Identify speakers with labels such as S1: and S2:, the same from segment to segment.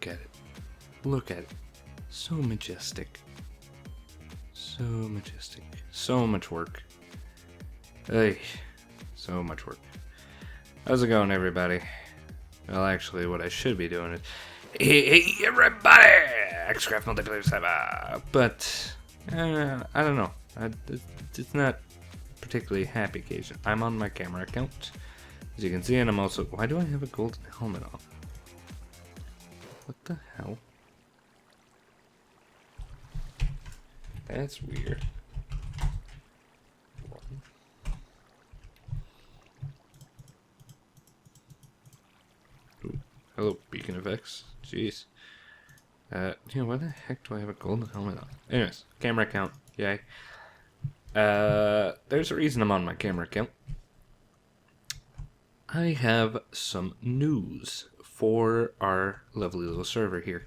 S1: Look at it. Look at it. So majestic. So majestic. So much work. Hey, so much work. How's it going, everybody? Well, actually, what I should be doing is... Hey, everybody! AxeCraft multiplayer server. But, I don't know. It's not particularly happy occasion. I'm on my camera account, as you can see, and I'm also... Why do I have a golden helmet on? What the hell? That's weird. Ooh, hello, beacon effects. Jeez. Why the heck do I have a golden helmet on? Anyways, camera account. Yay. There's a reason I'm on my camera account. I have some news for our lovely little server here.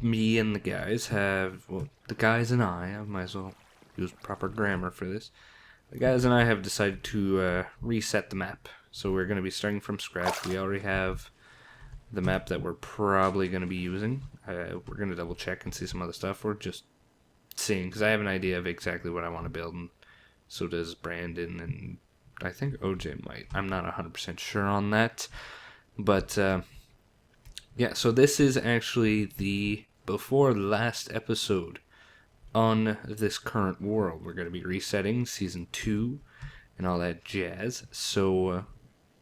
S1: Me and the guys have, well, the guys and I might as well use proper grammar for this. The guys and I have decided to reset the map. So we're going to be starting from scratch. We already have the map that we're probably going to be using. We're going to double check and see some other stuff. We're just seeing, because I have an idea of exactly what I want to build, and so does Brandon, and I think OJ might. I'm not 100% sure on that. But, yeah, so this is actually the before last episode on this current world. We're going to be resetting Season 2 and all that jazz. So,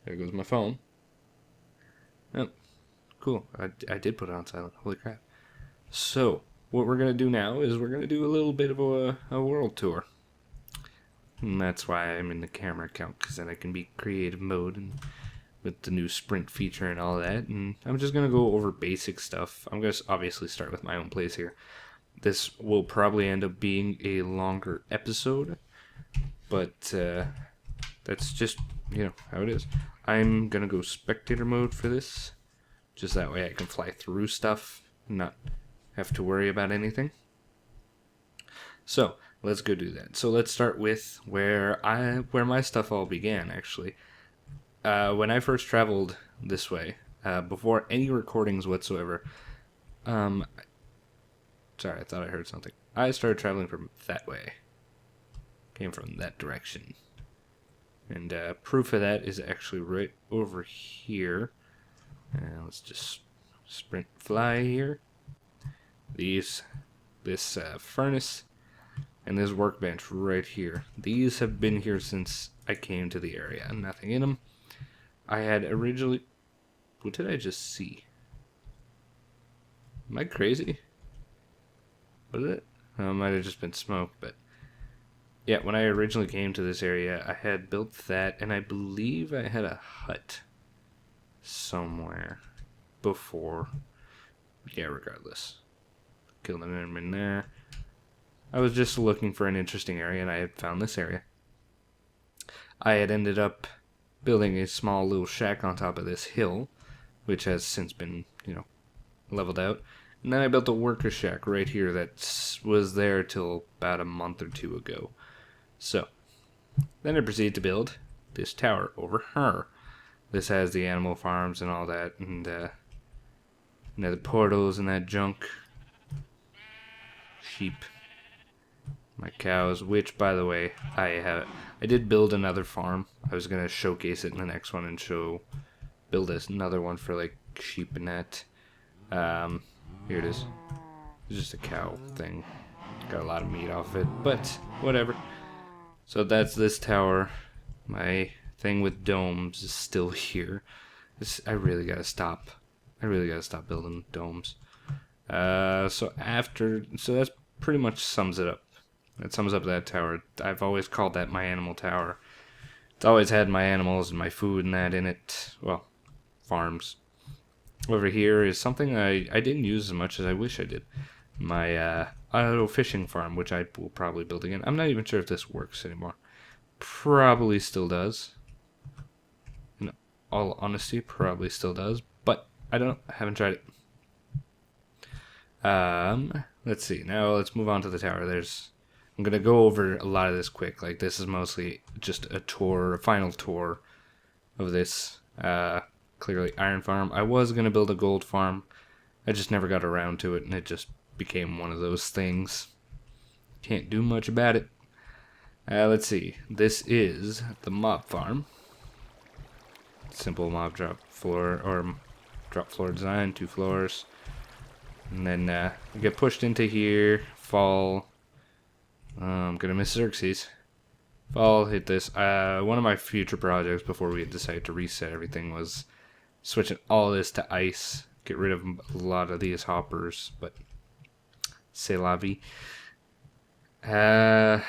S1: there goes my phone. Oh, cool. I did put it on silent. Holy crap. So, what we're going to do now is we're going to do a little bit of a world tour. And that's why I'm in the camera account, because then I can be creative mode and with the new sprint feature and all that. And I'm just going to go over basic stuff. I'm going to obviously start with my own place here. This will probably end up being a longer episode, but that's just, how it is. I'm going to go spectator mode for this, just that way I can fly through stuff and not have to worry about anything. So, let's go do that. So let's start with where my stuff all began, actually. When I first traveled this way, before any recordings whatsoever, sorry, I thought I heard something. I started traveling from that way. Came from that direction. And proof of that is actually right over here. Let's just sprint fly here. This furnace and this workbench right here. These have been here since I came to the area. Nothing in them. I had originally... What did I just see? Am I crazy? Was it? It might have just been smoke, but... Yeah, when I originally came to this area, I had built that, and I believe I had a hut somewhere before. Yeah, regardless. Killed an enemy in there. I was just looking for an interesting area, and I had found this area. I had ended up building a small little shack on top of this hill, which has since been, leveled out. And then I built a worker shack right here that was there till about a month or two ago. So, then I proceeded to build this tower over here. This has the animal farms and all that, and the portals and that junk. Sheep. My cows, which, by the way, I did build another farm. I was going to showcase it in the next one and build another one for, like, sheep and that. Here it is. It's just a cow thing. Got a lot of meat off it, but whatever. So that's this tower. My thing with domes is still here. I really got to stop. I really got to stop building domes. So that pretty much sums it up. That sums up that tower. I've always called that my animal tower. It's always had my animals and my food and that in it. Well, farms. Over here is something I didn't use as much as I wish I did. My auto fishing farm, which I will probably build again. I'm not even sure if this works anymore. Probably still does. In all honesty, probably still does. But I haven't tried it. Let's see. Now let's move on to the tower. I'm going to go over a lot of this quick. Like, this is mostly just a final tour of this. clearly iron farm. I was going to build a gold farm. I just never got around to it, and it just became one of those things. Can't do much about it. Let's see. This is the mob farm. Simple mob drop floor, or drop floor design, 2 floors. And then we get pushed into here, fall. I'm gonna miss Xerxes. Fall, hit this. One of my future projects before we decide to reset everything was switching all this to ice. Get rid of a lot of these hoppers, but c'est la vie. Yeah,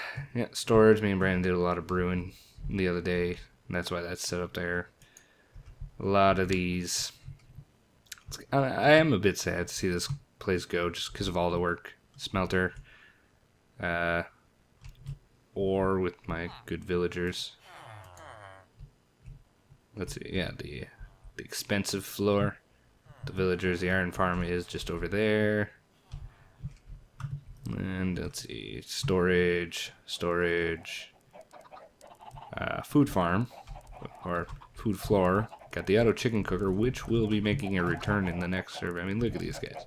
S1: storage. Me and Brandon did a lot of brewing the other day, and that's why that's set up there. A lot of these. I am a bit sad to see this place go just because of all the work. Smelter. Or with my good villagers. Let's see. Yeah, the expensive floor. The villagers. The iron farm is just over there. And let's see. Storage. Food farm. Or food floor. Got the auto chicken cooker, which will be making a return in the next survey. I mean, look at these guys.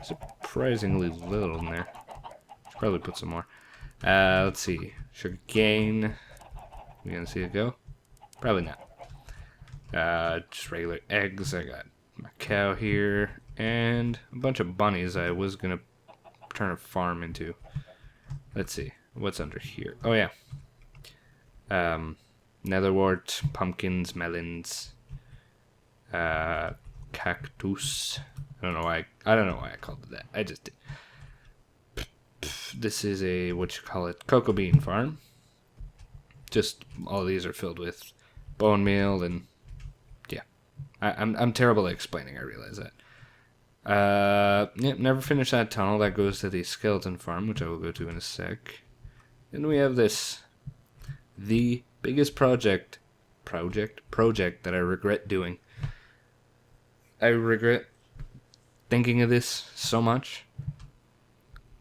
S1: Surprisingly little in there. Should probably put some more. Let's see. Sugar cane. We gonna see it go? Probably not. Just regular eggs. I got my cow here. And a bunch of bunnies I was gonna turn a farm into. Let's see. What's under here? Oh, yeah. Netherwort, pumpkins, melons, cactus. I don't know why I called it that. I just did. This is a cocoa bean farm. Just all these are filled with bone meal and yeah. I'm terrible at explaining. I realize that. Yeah, never finished that tunnel. That goes to the skeleton farm, which I will go to in a sec. Then we have this. The biggest project that I regret doing. I regret thinking of this so much.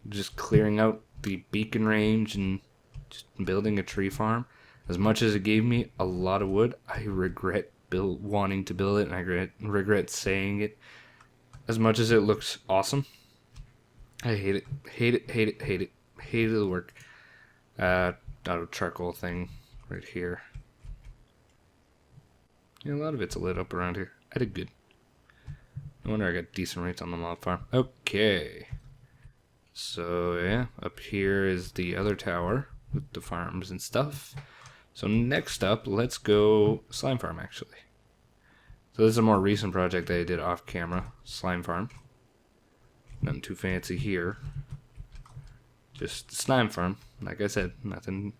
S1: Just clearing out the beacon range and just building a tree farm. As much as it gave me a lot of wood, I regret wanting to build it, and I regret saying it. As much as it looks awesome, I hate it. Hated the work. Auto charcoal thing right here. Yeah, a lot of it's lit up around here. I did good. No wonder I got decent rates on the mob farm. Okay. So, yeah, up here is the other tower with the farms and stuff. So next up, let's go slime farm, actually. So this is a more recent project that I did off camera. Slime farm. Nothing too fancy here. Just slime farm. Like I said, nothing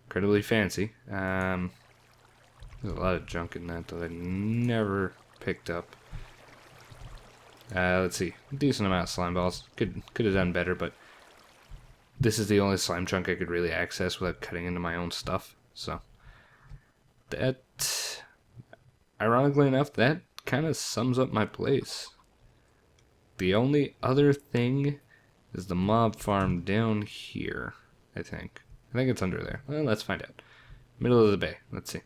S1: incredibly fancy. There's a lot of junk in that I never picked up. Let's see. Decent amount of slime balls. Could have done better, but this is the only slime chunk I could really access without cutting into my own stuff. So that, ironically enough, that kind of sums up my place. The only other thing is the mob farm down here, I think. I think it's under there. Well, let's find out. Middle of the bay. Let's see.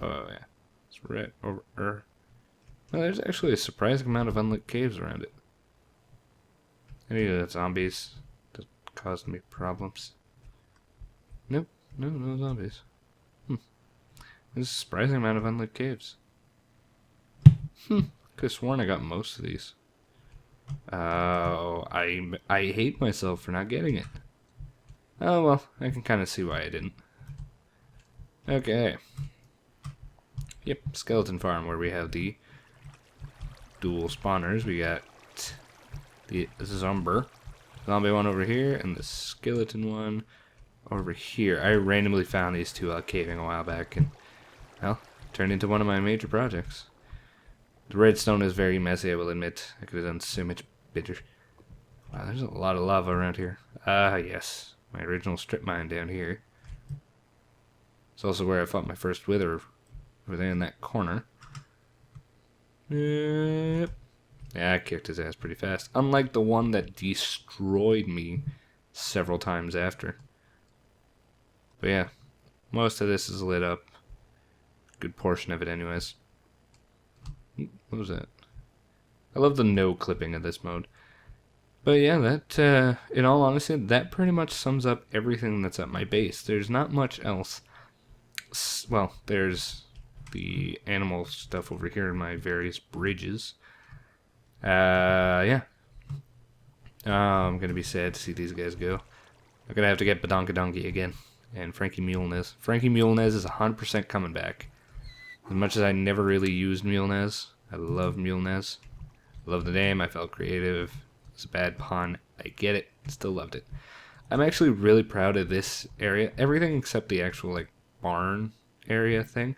S1: Oh, yeah. It's right over. Well, there's actually a surprising amount of unlit caves around it. Any of the zombies that caused me problems. Nope. No zombies. There's a surprising amount of unlit caves. Could have sworn I got most of these. Oh, I hate myself for not getting it. Oh, well, I can kind of see why I didn't. Okay. Yep, skeleton farm where we have the dual spawners. We got the zombie one over here and the skeleton one over here. I randomly found these two caving a while back and, well, turned into one of my major projects. The redstone is very messy, I will admit. I could have done so much better. Wow, there's a lot of lava around here. Yes. My original strip mine down here. It's also where I fought my first wither, over there in that corner. Yep. Yeah, I kicked his ass pretty fast. Unlike the one that destroyed me several times after. But yeah, most of this is lit up. good portion of it anyways. What was that? I love the no clipping of this mode. But yeah, that, in all honesty, that pretty much sums up everything that's at my base. There's not much else. Well, there's the animal stuff over here in my various bridges. Yeah. I'm gonna be sad to see these guys go. I'm gonna have to get Badonkadonky again. And Frankie Mulnez. Frankie Mulnez is 100% coming back. As much as I never really used Mulnez, I love Mulnez. I love the name, I felt creative. It's a bad pun. I get it. Still loved it. I'm actually really proud of this area. Everything except the actual, like, barn area thing.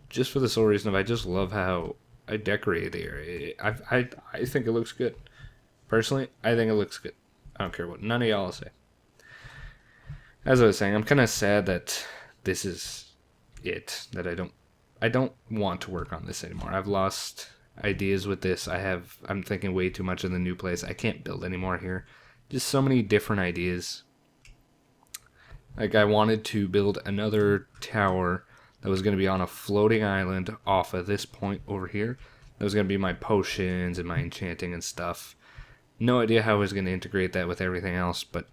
S1: Just for the sole reason of I just love how I decorated the area. I think it looks good. Personally, I think it looks good. I don't care what none of y'all say. As I was saying, I'm kind of sad that this is it. That I don't want to work on this anymore. I've lost ideas with this. I'm thinking way too much of the new place. I can't build anymore here. Just so many different ideas. Like, I wanted to build another tower that was going to be on a floating island off of this point over here. That was going to be my potions and my enchanting and stuff. No idea how I was going to integrate that with everything else, but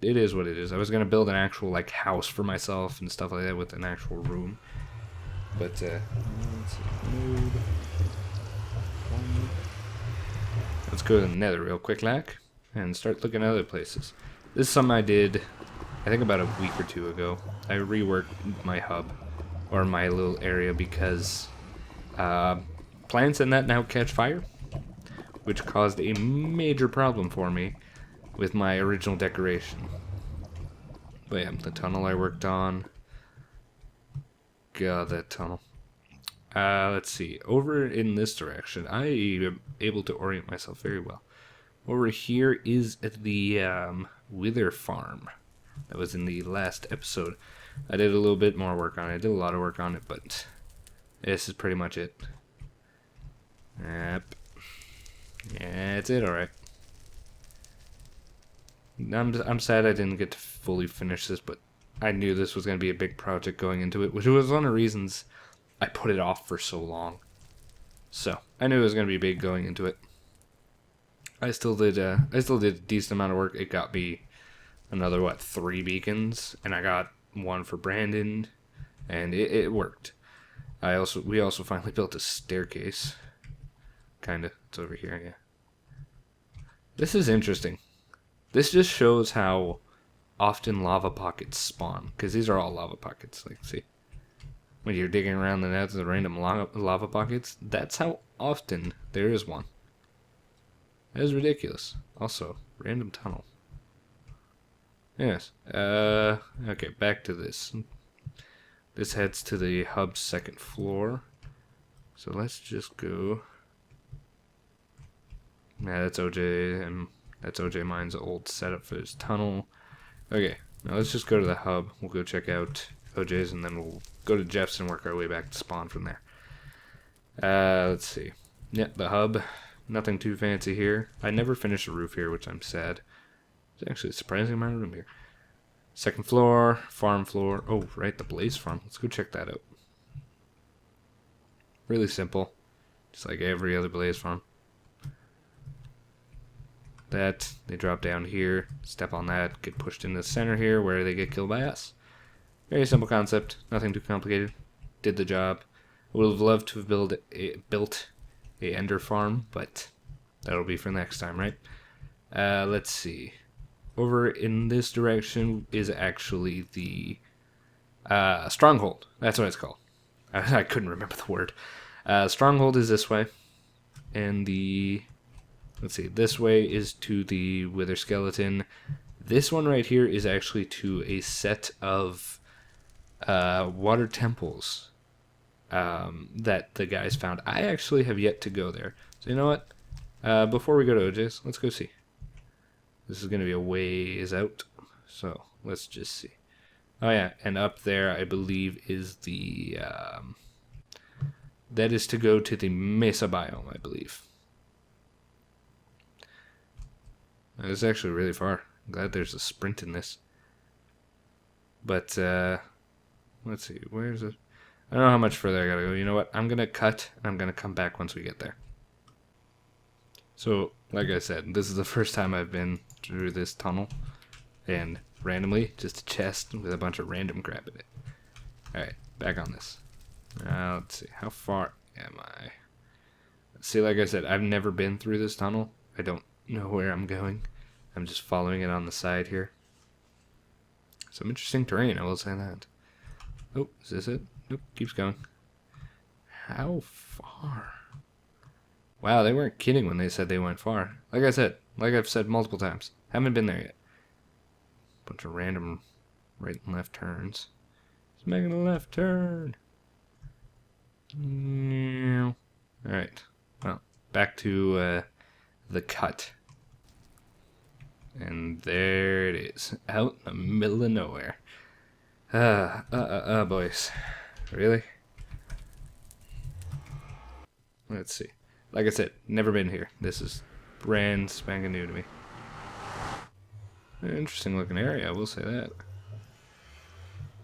S1: it is what it is. I was going to build an actual, like, house for myself and stuff like that with an actual room. But, let's see. Let's go to the nether real quick, like, and start looking at other places. This is something I did, I think about a week or two ago. I reworked my hub, or my little area, because plants in that now catch fire, which caused a major problem for me with my original decoration. But yeah, the tunnel I worked on. God, that tunnel. Let's see. Over in this direction, I am able to orient myself very well. Over here is the Wither Farm. That was in the last episode. I did a little bit more work on it. I did a lot of work on it, but this is pretty much it. Yep. Yeah, that's it, alright. I'm sad I didn't get to fully finish this, but I knew this was going to be a big project going into it, which was one of the reasons I put it off for so long. So, I knew it was going to be big going into it. I still did a decent amount of work. It got me another, 3 beacons, and I got one for Brandon, and it worked. We also finally built a staircase. Kinda. It's over here, yeah. This is interesting. This just shows how often lava pockets spawn, because these are all lava pockets. Like, see, when you're digging around the net, the random lava pockets, that's how often there is one. That is ridiculous. Also, random tunnel. Yes. Okay, back to this. This heads to the hub's second floor. So let's just go. Yeah, that's OJ, and that's OJ Mine's old setup for his tunnel. Okay, now let's just go to the hub. We'll go check out OJ's, and then we'll go to Jeff's and work our way back to spawn from there. Let's see. Yeah, the hub. Nothing too fancy here. I never finished the roof here, which I'm sad. There's actually a surprising amount of room here. Second floor, farm floor. Oh, right, the Blaze Farm. Let's go check that out. Really simple. Just like every other Blaze Farm. That, they drop down here, step on that, get pushed in the center here where they get killed by us. Very simple concept, nothing too complicated. Did the job. Would have loved to have built a ender farm, but that'll be for next time, right? Let's see. Over in this direction is actually the stronghold. That's what it's called. I couldn't remember the word. Stronghold is this way, and the... Let's see, this way is to the Wither Skeleton. This one right here is actually to a set of water temples that the guys found. I actually have yet to go there. So you know what? Before we go to OJ's, let's go see. This is going to be a ways out. So let's just see. Oh yeah, and up there I believe is the... that is to go to the Mesa biome, I believe. It's actually really far. I'm glad there's a sprint in this. But, let's see, where's it? I don't know how much further I gotta go. You know what? I'm gonna cut, and I'm gonna come back once we get there. So, like I said, this is the first time I've been through this tunnel, and randomly, just a chest with a bunch of random crap in it. Alright, back on this. Let's see, how far am I? See, like I said, I've never been through this tunnel. I don't know where I'm going. I'm just following it on the side here. Some interesting terrain, I will say that. Oh, is this it? Nope, keeps going. How far? Wow, they weren't kidding when they said they went far. Like I said, like I've said multiple times, haven't been there yet. Bunch of random right and left turns. He's making a left turn. Alright, well, back to the cut. And there it is, out in the middle of nowhere. Boys. Really? Let's see. Like I said, never been here. This is brand spanking new to me. An interesting looking area, I will say that.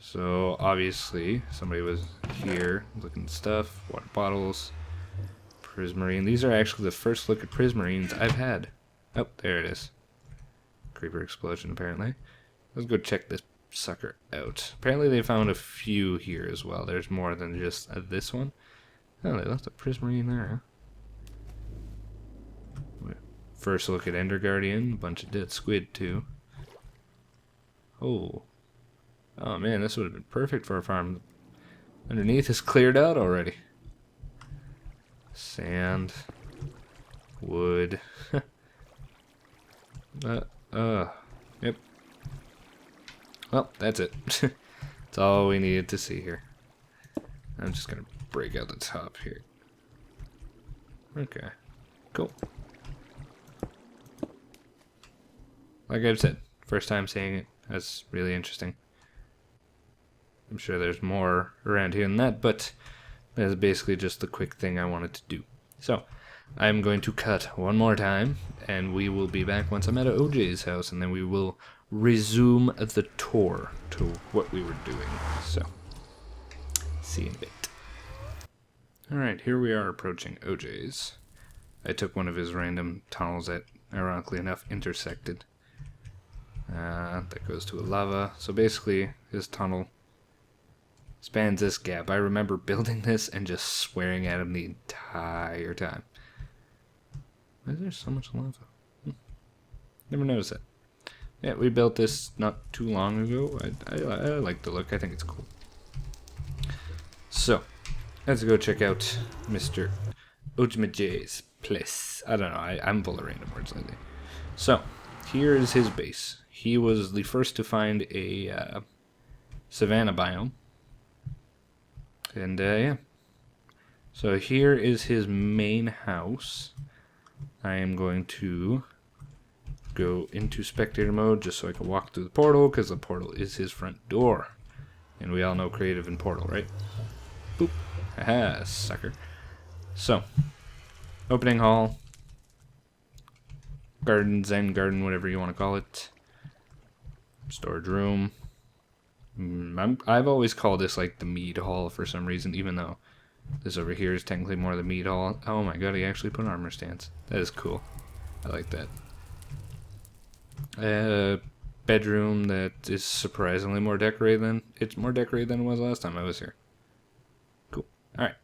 S1: So, obviously, somebody was here looking at stuff, water bottles, prismarine. These are actually the first look at prismarines I've had. Oh, there it is. Creeper explosion, apparently. Let's go check this sucker out. Apparently they found a few here as well. There's more than just this one. Oh, they left a prismarine there, huh? First look at Ender Guardian. A bunch of dead squid, too. Oh. Oh, man, this would have been perfect for a farm. Underneath is cleared out already. Sand. Wood. Yep. Well, that's it. That's all we needed to see here. I'm just gonna break out the top here. Okay. Cool. Like I've said, first time seeing it. That's really interesting. I'm sure there's more around here than that, but that's basically just the quick thing I wanted to do. So, I'm going to cut one more time, and we will be back once I'm at OJ's house, and then we will resume the tour to what we were doing. So, see you in a bit. Alright, here we are approaching OJ's. I took one of his random tunnels that, ironically enough, intersected. That goes to a lava. So basically, his tunnel spans this gap. I remember building this and just swearing at him the entire time. Why is there so much lava? Never noticed that. Yeah, we built this not too long ago. I like the look. I think it's cool. So, let's go check out Mr. OJ's place. I don't know. I'm full of random words lately. So, here is his base. He was the first to find a savanna biome. And, yeah. So here is his main house. I am going to go into spectator mode just so I can walk through the portal, because the portal is his front door. And we all know creative and portal, right? Boop. Haha, sucker. So, opening hall. Garden, Zen garden, whatever you want to call it. Storage room. I've always called this like the mead hall for some reason, even though this over here is technically more the mead hall. Oh my god, he actually put armor stance. That is cool. I like that. Bedroom that is surprisingly more decorated than it was last time I was here. Cool. Alright.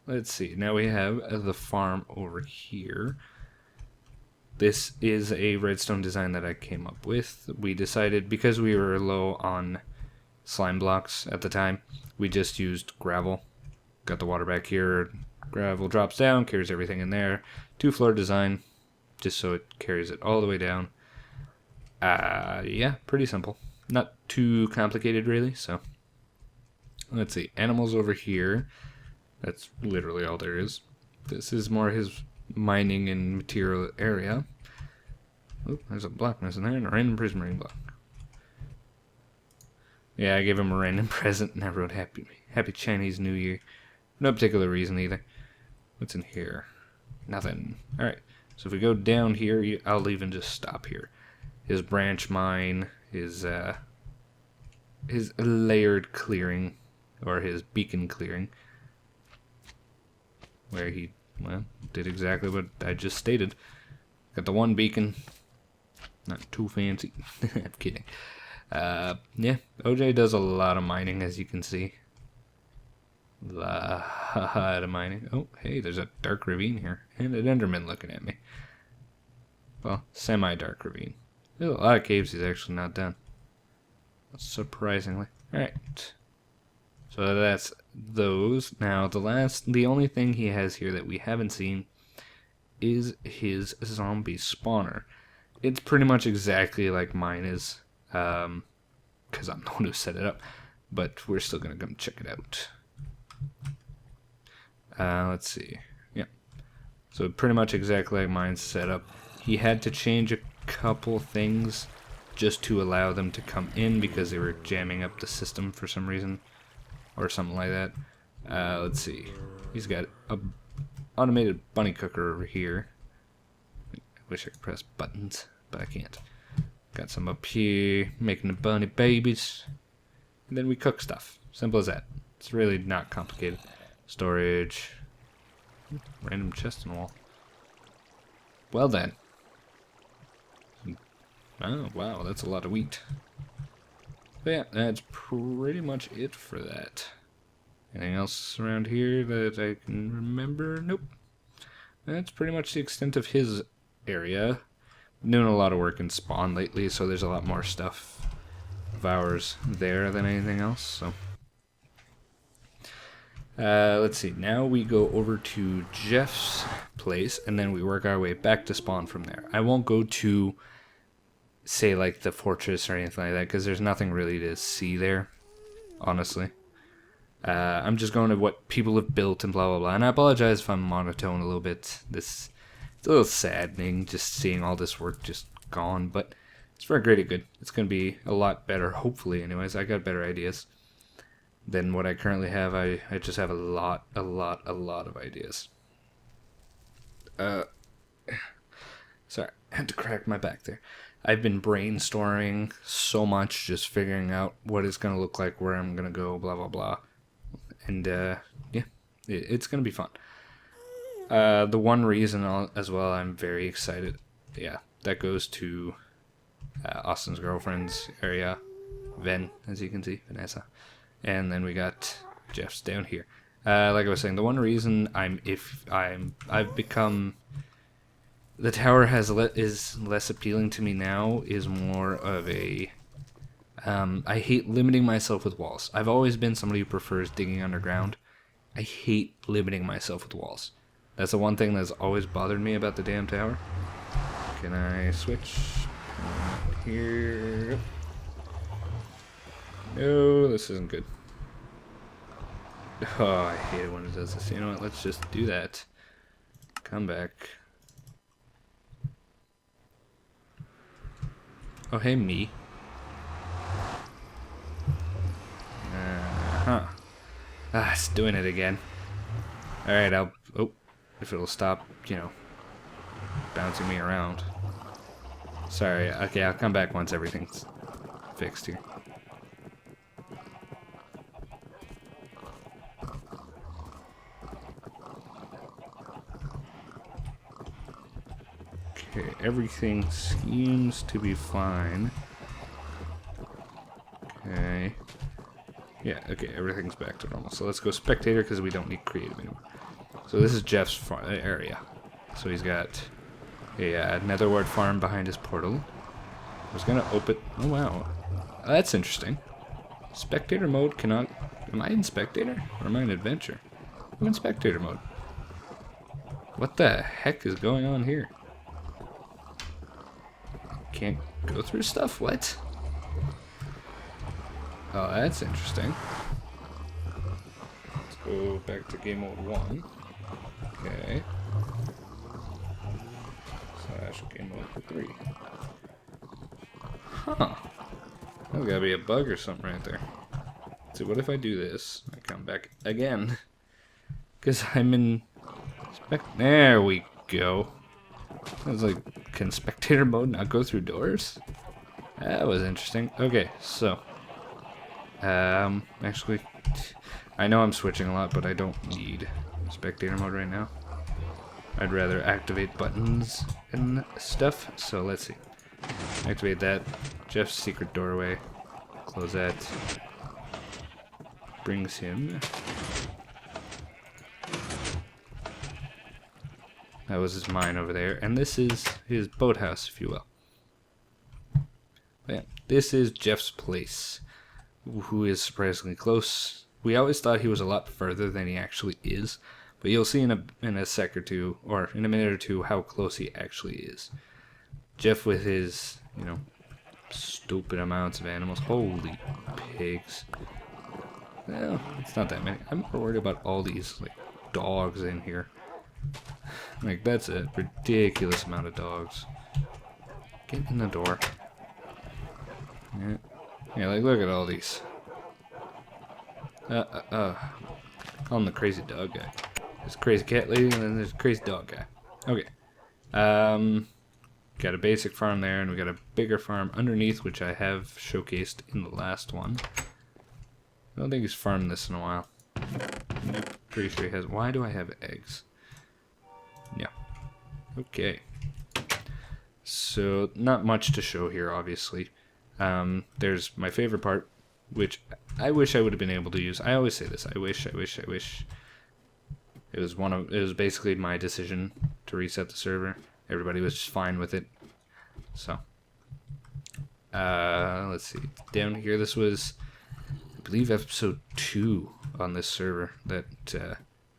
S1: Let's see. Now we have the farm over here. This is a redstone design that I came up with. We decided, because we were low on slime blocks at the time, we just used gravel. Got the water back here. Gravel drops down, carries everything in there. 2-floor design, just so it carries it all the way down. Yeah, pretty simple. Not too complicated, really, so. Let's see. Animals over here. That's literally all there is. This is more his mining and material area. Oh, there's a block missing there, and a random prismarine block. Yeah, I gave him a random present, and I wrote Happy Chinese New Year. No particular reason either. What's in here? Nothing. Alright, so if we go down here, I'll even just stop here. His branch mine, his layered clearing or his beacon clearing, where he, well, did exactly what I just stated. Got the one beacon, not too fancy. I'm kidding. Yeah, OJ does a lot of mining, as you can see. A lot of mining. Oh, hey, there's a dark ravine here, and an Enderman looking at me. Well, semi-dark ravine. There's a lot of caves he's actually not done. Surprisingly. Alright. So that's those. Now, the only thing he has here that we haven't seen is his zombie spawner. It's pretty much exactly like mine is, because I'm the one who set it up. But we're still going to come check it out. Let's see. Yeah. So pretty much exactly like mine's set up. He had to change a couple things just to allow them to come in because they were jamming up the system for some reason. Or something like that. Let's see. He's got a automated bunny cooker over here. I wish I could press buttons, but I can't. Got some up here, making the bunny babies. And then we cook stuff. Simple as that. It's really not complicated. Storage. Random chest in the wall. Well then. Oh, wow, that's a lot of wheat. But yeah, that's pretty much it for that. Anything else around here that I can remember? Nope. That's pretty much the extent of his area. Been doing a lot of work in spawn lately, so there's a lot more stuff of ours there than anything else. So, let's see. Now we go over to Jeff's place, and then we work our way back to spawn from there. I won't go to, say, like the fortress or anything like that, because there's nothing really to see there, honestly. I'm just going to what people have built and blah blah blah. And I apologize if I'm monotone a little bit. It's a little saddening just seeing all this work just gone, but it's for a greater good. It's going to be a lot better, hopefully. Anyways, I got better ideas than what I currently have. I just have a lot of ideas. Sorry, I had to crack my back there. I've been brainstorming so much, just figuring out what it's going to look like, where I'm going to go, blah, blah, blah. And, yeah, it's going to be fun. The one reason as well I'm very excited, yeah, that goes to Austin's girlfriend's area, Ven, as you can see, Vanessa. And then we got Jeff's down here. Like I was saying, the one reason I've become... The tower is less appealing to me now is more of a... I hate limiting myself with walls. I've always been somebody who prefers digging underground. I hate limiting myself with walls. That's the one thing that's always bothered me about the damn tower. Can I switch? Here. No, this isn't good. Oh, I hate it when it does this. You know what? Let's just do that. Come back. Oh, hey, me. It's doing it again. Alright, oh, if it'll stop, you know, bouncing me around. Sorry, okay, I'll come back once everything's fixed here. Okay, everything seems to be fine. Okay. Yeah, okay, everything's back to normal. So let's go spectator because we don't need creative anymore. So this is Jeff's area. So he's got a netherwart farm behind his portal. I was gonna open... Oh, wow. That's interesting. Spectator mode cannot... Am I in spectator? Or am I in adventure? I'm in spectator mode. What the heck is going on here? Can't go through stuff? What? Oh, that's interesting. Let's go back to game mode 1. Okay. / game mode 3. Huh. There's gotta be a bug or something right there. Let's see, what if I do this? I come back again. Because I'm in... There we go. I was like, can spectator mode not go through doors? That was interesting. Okay, so... actually, I know I'm switching a lot, but I don't need spectator mode right now. I'd rather activate buttons and stuff. So let's see. Activate that. Jeff's secret doorway. Close that. Brings him. That was his mine over there. And this is his boathouse, if you will. But yeah, this is Jeff's place, who is surprisingly close. We always thought he was a lot further than he actually is. But you'll see in a sec or two, or in a minute or two, how close he actually is. Jeff with his, you know, stupid amounts of animals. Holy pigs. Well, it's not that many. I'm more worried about all these, like, dogs in here. Like, that's a ridiculous amount of dogs. Get in the door. Yeah, like, look at all these. Call him the crazy dog guy. There's a crazy cat lady, and then there's a crazy dog guy. Okay. Got a basic farm there, and we got a bigger farm underneath, which I have showcased in the last one. I don't think he's farmed this in a while. I'm pretty sure he has. Why do I have eggs? Yeah. Okay. So, not much to show here, obviously. There's my favorite part, which I wish I would have been able to use. I always say this. I wish. It was basically my decision to reset the server. Everybody was just fine with it. So, let's see. Down here, this was, I believe, episode 2 on this server that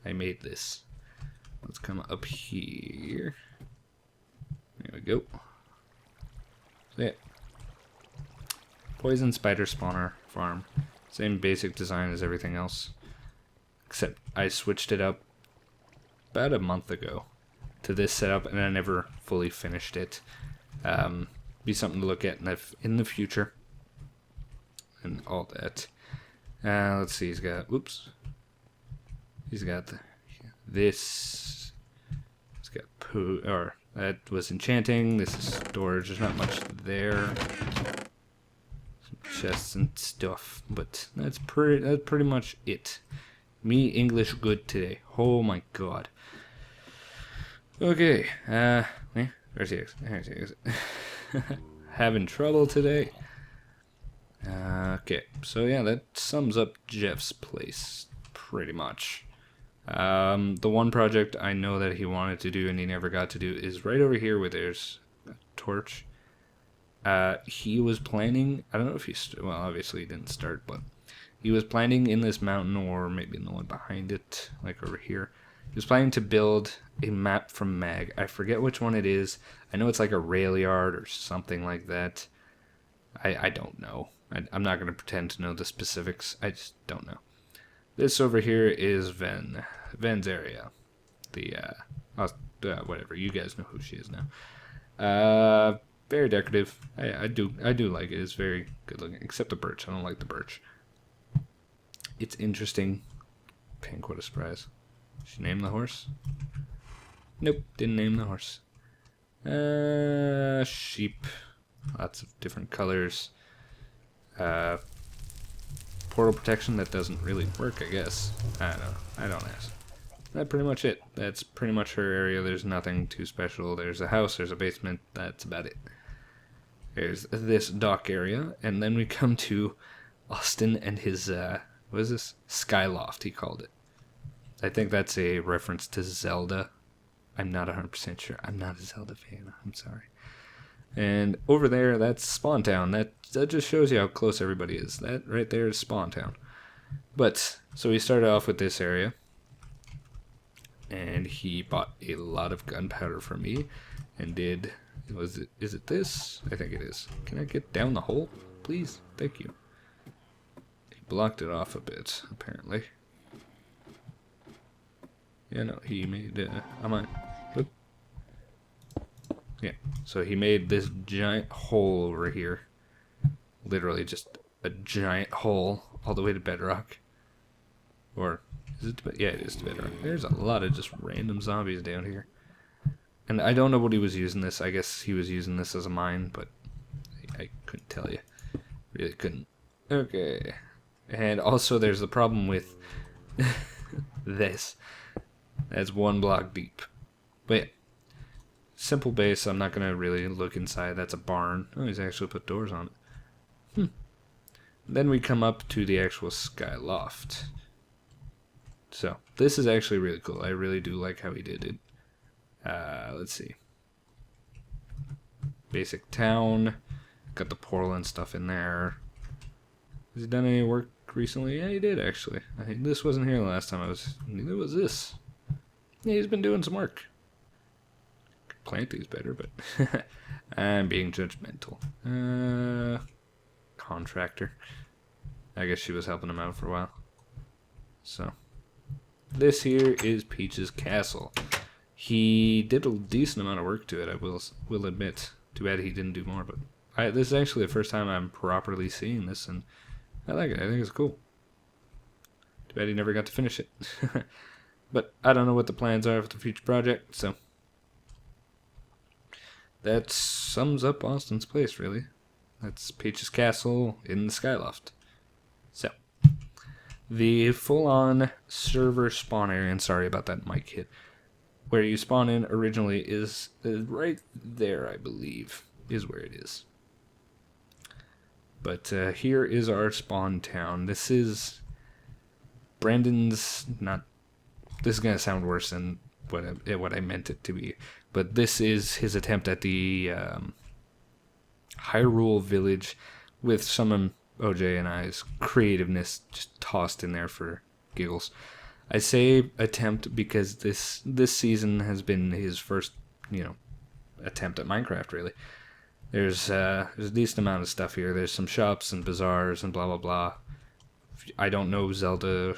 S1: I made this. Let's come up here. There we go. So, yeah. Poison spider spawner farm. Same basic design as everything else. Except I switched it up about a month ago to this setup, and I never fully finished it. Be something to look at in the future, and all that. Let's see. He's got. Whoops. He's got this. He's got poo. Or that was enchanting. This is storage. There's not much there. Some chests and stuff, but that's pretty much it. Me English good today. Oh my god. Okay. Where's the exit? There's the exit. Having trouble today. Okay. So yeah, that sums up Jeff's place pretty much. The one project I know that he wanted to do and he never got to do is right over here where there's a torch. He was planning. I don't know if he. Well, obviously he didn't start, but. He was planning in this mountain, or maybe in the one behind it, like over here. He was planning to build a map from Mag. I forget which one it is. I know it's like a rail yard or something like that. I don't know. I'm not going to pretend to know the specifics. I just don't know. This over here is Ven's area. The, whatever. You guys know who she is now. Very decorative. I do like it. It's very good looking. Except the birch. I don't like the birch. It's interesting. Pink, what a surprise. She named the horse? Nope, didn't name the horse. Sheep. Lots of different colors. Portal protection, that doesn't really work, I guess. I don't know. I don't ask. That's pretty much it. That's pretty much her area. There's nothing too special. There's a house, there's a basement. That's about it. There's this dock area. And then we come to Austin and his... what is this? Skyloft, he called it. I think that's a reference to Zelda. I'm not 100% sure. I'm not a Zelda fan. I'm sorry. And over there, that's Spawn Town. That just shows you how close everybody is. That right there is Spawn Town. But, so he started off with this area. And he bought a lot of gunpowder from me. And did... Is it this? I think it is. Can I get down the hole? Please? Thank you. Blocked it off a bit, apparently. Yeah, no, he made, whoop. Yeah, so he made this giant hole over here. Literally just a giant hole all the way to bedrock. Or, is it to, yeah, it is to bedrock. There's a lot of just random zombies down here. And I don't know what he was using this. I guess he was using this as a mine, but I couldn't tell you. Really couldn't. Okay. And also there's the problem with this. That's 1 block deep. But yeah, simple base. I'm not going to really look inside. That's a barn. Oh, he's actually put doors on it. Then we come up to the actual sky loft. So, this is actually really cool. I really do like how he did it. Let's see. Basic town. Got the portal and stuff in there. Has he done any work recently? Yeah, he did, actually. This wasn't here last time I was... Neither was this. Yeah, he's been doing some work. Could plant these better, but... I'm being judgmental. Contractor. I guess she was helping him out for a while. So... This here is Peach's castle. He did a decent amount of work to it, I will admit. Too bad he didn't do more, but... this is actually the first time I'm properly seeing this, and I like it. I think it's cool. Too bad he never got to finish it. But I don't know what the plans are for the future project, so... That sums up Austin's place, really. That's Peach's castle in the Skyloft. So... The full-on server spawn area, and sorry about that mic hit, where you spawn in originally is right there, I believe, is where it is. But here is our spawn town. This is Brandon's, this is going to sound worse than what I meant it to be, but this is his attempt at the Hyrule village with some OJ and I's creativeness just tossed in there for giggles. I say attempt because this season has been his first, attempt at Minecraft, really. There's a decent amount of stuff here. There's some shops and bazaars and blah, blah, blah. I don't know Zelda,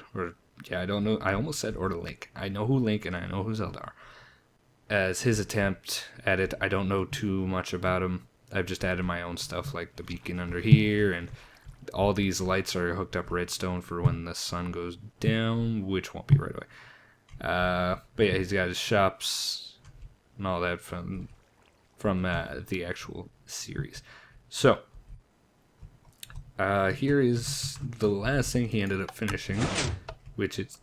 S1: I don't know. I almost said or Link. I know who Link and I know who Zelda are. As his attempt at it, I don't know too much about him. I've just added my own stuff, like the beacon under here, and all these lights are hooked up redstone for when the sun goes down, which won't be right away. But yeah, he's got his shops and all that from the actual series. So, here is the last thing he ended up finishing, which is,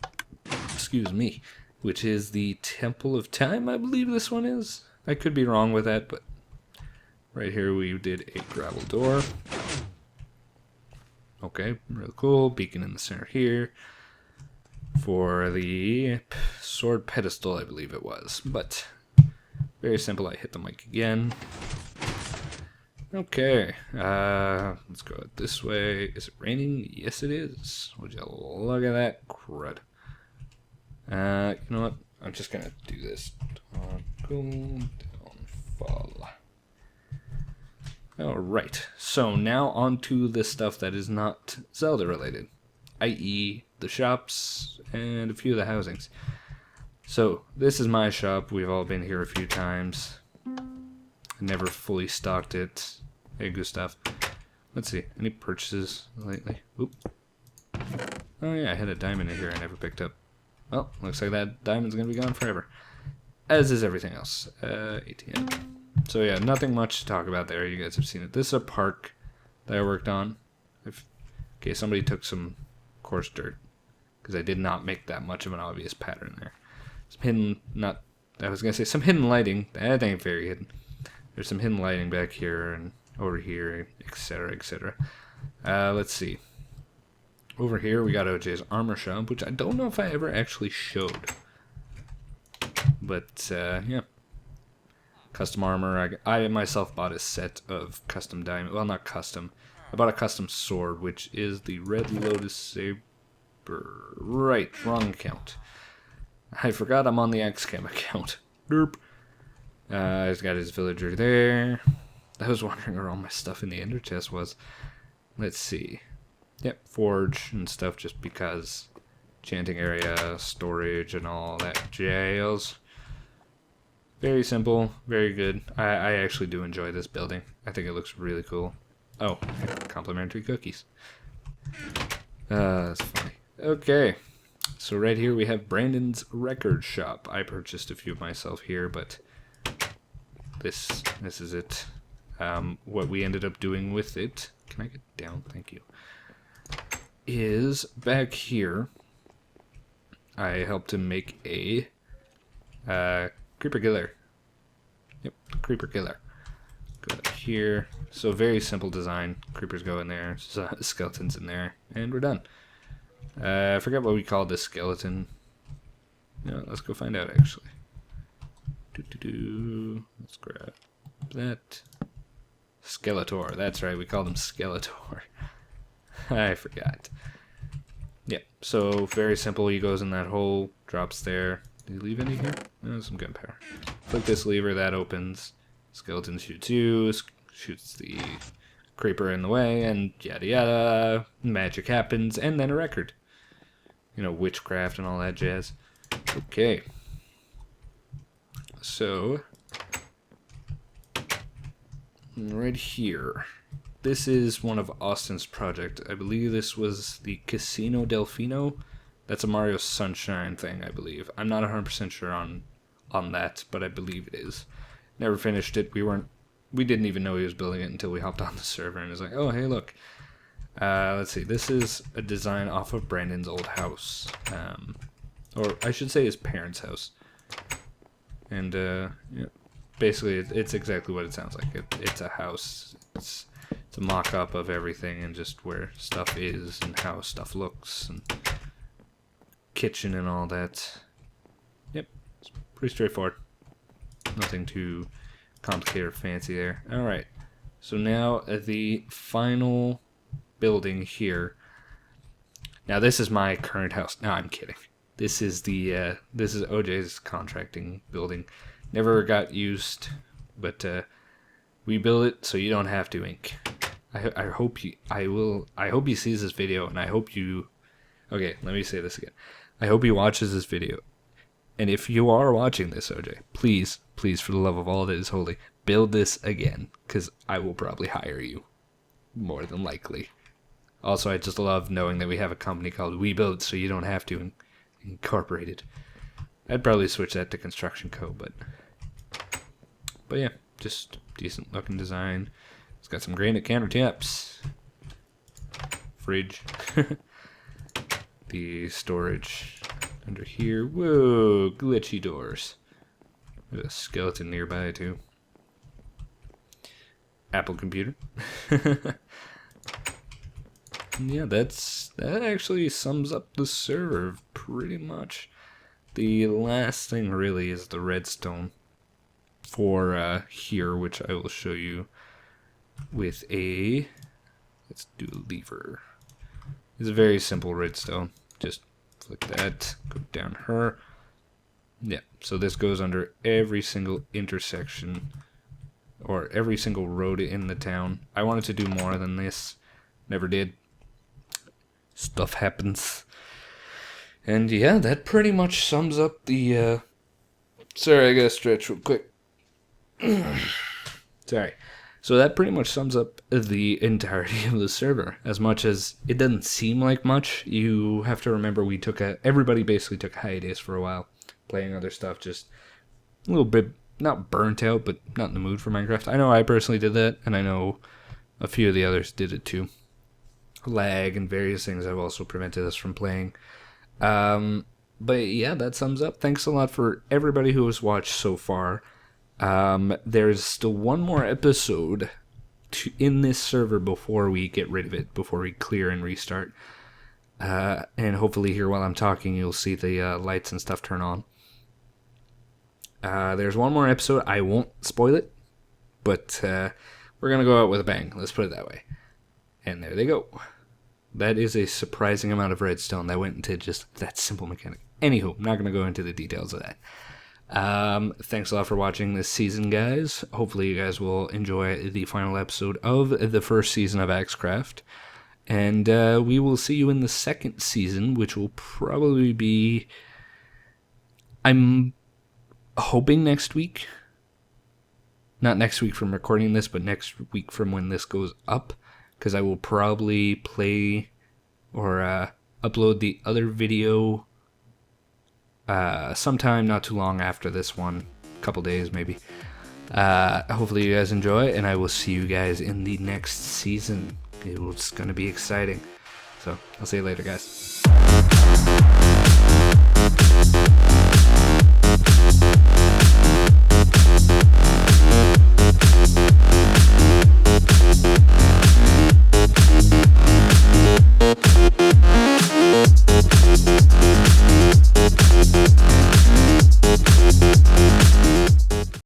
S1: which is the Temple of Time, I believe this one is. I could be wrong with that, but right here we did a gravel door. Okay, real cool. Beacon in the center here for the sword pedestal, I believe it was. But very simple. I hit the mic again. Okay, let's go this way. Is it raining? Yes, it is. Would you look at that crud? You know what? I'm just gonna do this. Go down, fall. Alright, so now on to the stuff that is not Zelda related, i.e. the shops and a few of the housings. So, this is my shop. We've all been here a few times. I never fully stocked it. Hey, good stuff. Let's see, any purchases lately? Oop. Oh yeah, I had a diamond in here I never picked up. Well, looks like that diamond's gonna be gone forever. As is everything else. ATM. So yeah, nothing much to talk about there. You guys have seen it. This is a park that I worked on. Okay, somebody took some coarse dirt, because I did not make that much of an obvious pattern there. Some hidden, I was going to say some hidden lighting. That ain't very hidden. There's some hidden lighting back here and over here, etc., etc. Let's see. Over here we got OJ's armor shop, which I don't know if I ever actually showed. But, yeah. Custom armor. I myself bought a set of custom diamond. Well, not custom. I bought a custom sword, which is the Red Lotus Saber. Right, wrong account. I forgot I'm on the AxeCraft account. Derp. He's got his villager there. I was wondering where all my stuff in the ender chest was. Let's see. Yep, forge and stuff just because. Chanting area, storage, and all that jazz. Very simple, very good. I actually do enjoy this building. I think it looks really cool. Oh, complimentary cookies. That's funny. Okay, so right here we have Brandon's record shop. I purchased a few myself here, but this is it. What we ended up doing with it, can I get down? Thank you. Is back here. I helped him make a creeper killer. Yep, creeper killer. Go up here. So very simple design. Creepers go in there, skeletons in there, and we're done. I forget what we called this skeleton. No, let's go find out actually. Let's grab that. Skeletor. That's right, we called him Skeletor. I forgot. Yeah, so very simple. He goes in that hole, drops there. Did he leave any here? No, some gunpowder. Click this lever, that opens. Skeleton shoots you, shoots the creeper in the way, and yada yada. Magic happens, and then a record. You know, witchcraft and all that jazz. Okay. So, right here. This is one of Austin's project. I believe this was the Casino Delfino. That's a Mario Sunshine thing, I believe. I'm not 100% sure on that, but I believe it is. Never finished it. We didn't even know he was building it until we hopped on the server and it was like, oh, hey, look. Let's see. This is a design off of Brandon's old house. Or I should say his parents' house. And, yeah, basically it's exactly what it sounds like. It's a house. It's a mock-up of everything and just where stuff is and how stuff looks and kitchen and all that. Yep, it's pretty straightforward. Nothing too complicated or fancy there. Alright, so now the final building here. Now this is my current house. No, I'm kidding. This is OJ's contracting building. Never got used, but we build it so you don't have to, Ink. I hope he sees this video, and I hope you. Okay, let me say this again. I hope he watches this video, and if you are watching this, OJ, please, for the love of all that is holy, build this again, because I will probably hire you, more than likely. Also, I just love knowing that we have a company called We Build, so you don't have to incorporate it. I'd probably switch that to Construction Co, but yeah, just decent looking design. It's got some granite countertops, fridge, the storage under here. Whoa, glitchy doors. There's a skeleton nearby too. Apple computer. Yeah, that actually sums up the server pretty much. The last thing really is the redstone for here, which I will show you with a, let's do a lever. It's a very simple redstone. Just flick that, go down her. Yeah, so this goes under every single intersection or every single road in the town. I wanted to do more than this, never did. Stuff happens. And yeah, that pretty much sums up the sorry, I gotta stretch real quick. Sorry. So that pretty much sums up the entirety of the server. As much as it doesn't seem like much, you have to remember everybody basically took a hiatus for a while, playing other stuff, just a little bit, not burnt out, but not in the mood for Minecraft. I know I personally did that, and I know a few of the others did it too. Lag and various things have also prevented us from playing. But yeah, that sums up. Thanks a lot for everybody who has watched so far. There's still one more episode in this server before we get rid of it, before we clear and restart. And hopefully here while I'm talking, you'll see the lights and stuff turn on. There's one more episode. I won't spoil it, but we're going to go out with a bang. Let's put it that way. And there they go. That is a surprising amount of redstone that went into just that simple mechanic. Anywho, I'm not going to go into the details of that. Thanks a lot for watching this season, guys. Hopefully you guys will enjoy the final episode of the first season of AxeCraft. And we will see you in the second season, which will probably be, I'm hoping, next week. Not next week from recording this, but next week from when this goes up. Because I will probably play or upload the other video sometime not too long after this one. A couple days maybe. Hopefully you guys enjoy, and I will see you guys in the next season. It's going to be exciting. So I'll see you later, guys.